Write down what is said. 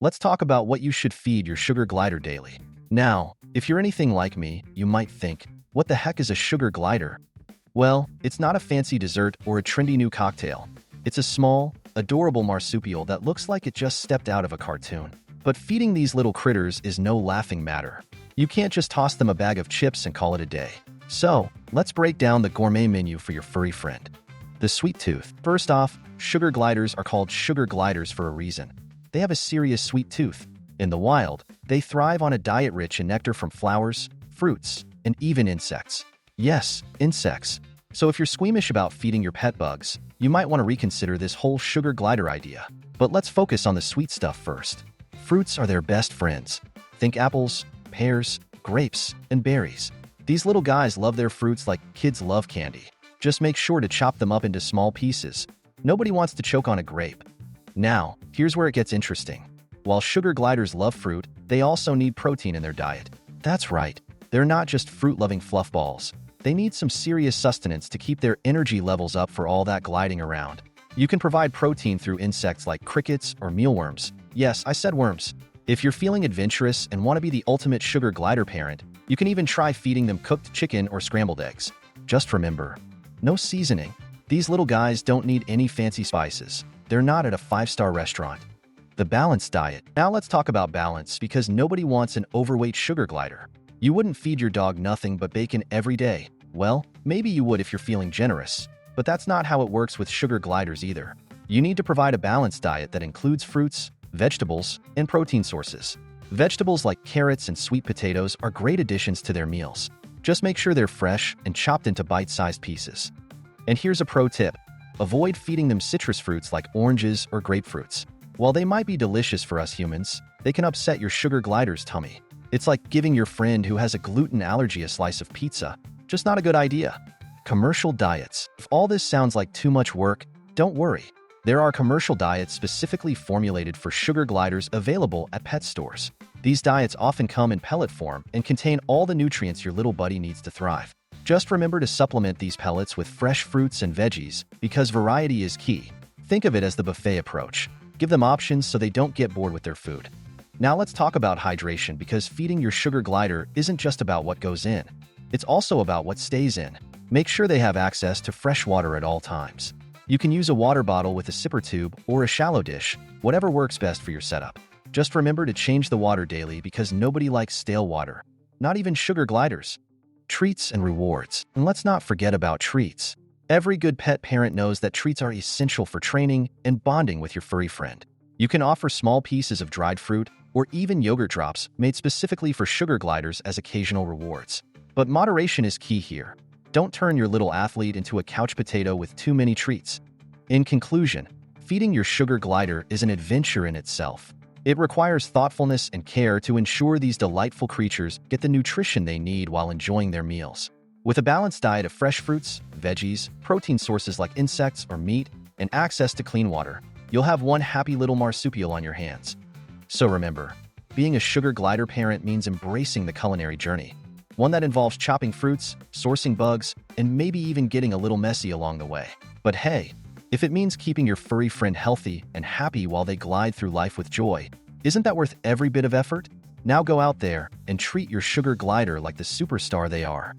let's talk about what you should feed your sugar glider daily. Now, if you're anything like me, you might think, what the heck is a sugar glider? Well, it's not a fancy dessert or a trendy new cocktail. It's a small, adorable marsupial that looks like it just stepped out of a cartoon. But feeding these little critters is no laughing matter. You can't just toss them a bag of chips and call it a day. So, let's break down the gourmet menu for your furry friend. The sweet tooth. First off, sugar gliders are called sugar gliders for a reason. They have a serious sweet tooth. In the wild, they thrive on a diet rich in nectar from flowers, fruits, and even insects. Yes, insects. So if you're squeamish about feeding your pet bugs, you might want to reconsider this whole sugar glider idea. But let's focus on the sweet stuff first. Fruits are their best friends. Think apples, pears, grapes, and berries. These little guys love their fruits like kids love candy. Just make sure to chop them up into small pieces. Nobody wants to choke on a grape. Now, here's where it gets interesting. While sugar gliders love fruit, they also need protein in their diet. That's right, they're not just fruit-loving fluff balls. They need some serious sustenance to keep their energy levels up for all that gliding around. You can provide protein through insects like crickets or mealworms. Yes, I said worms. If you're feeling adventurous and want to be the ultimate sugar glider parent, you can even try feeding them cooked chicken or scrambled eggs. Just remember, no seasoning. These little guys don't need any fancy spices. They're not at a five-star restaurant. The balanced diet. Now let's talk about balance because nobody wants an overweight sugar glider. You wouldn't feed your dog nothing but bacon every day. Well, maybe you would if you're feeling generous, but that's not how it works with sugar gliders either. You need to provide a balanced diet that includes fruits, vegetables, and protein sources. Vegetables like carrots and sweet potatoes are great additions to their meals. Just make sure they're fresh and chopped into bite-sized pieces. And here's a pro tip. Avoid feeding them citrus fruits like oranges or grapefruits. While they might be delicious for us humans, they can upset your sugar glider's tummy. It's like giving your friend who has a gluten allergy a slice of pizza. Just not a good idea. Commercial diets. If all this sounds like too much work, don't worry. There are commercial diets specifically formulated for sugar gliders available at pet stores. These diets often come in pellet form and contain all the nutrients your little buddy needs to thrive. Just remember to supplement these pellets with fresh fruits and veggies because variety is key. Think of it as the buffet approach. Give them options so they don't get bored with their food. Now let's talk about hydration because feeding your sugar glider isn't just about what goes in. It's also about what stays in. Make sure they have access to fresh water at all times. You can use a water bottle with a sipper tube or a shallow dish, whatever works best for your setup. Just remember to change the water daily because nobody likes stale water, not even sugar gliders. Treats and rewards. And let's not forget about treats. Every good pet parent knows that treats are essential for training and bonding with your furry friend. You can offer small pieces of dried fruit or even yogurt drops made specifically for sugar gliders as occasional rewards. But moderation is key here. Don't turn your little athlete into a couch potato with too many treats. In conclusion, feeding your sugar glider is an adventure in itself. It requires thoughtfulness and care to ensure these delightful creatures get the nutrition they need while enjoying their meals. With a balanced diet of fresh fruits, veggies, protein sources like insects or meat, and access to clean water, you'll have one happy little marsupial on your hands. So remember, being a sugar glider parent means embracing the culinary journey, one that involves chopping fruits, sourcing bugs, and maybe even getting a little messy along the way. But hey, if it means keeping your furry friend healthy and happy while they glide through life with joy, isn't that worth every bit of effort? Now go out there and treat your sugar glider like the superstar they are.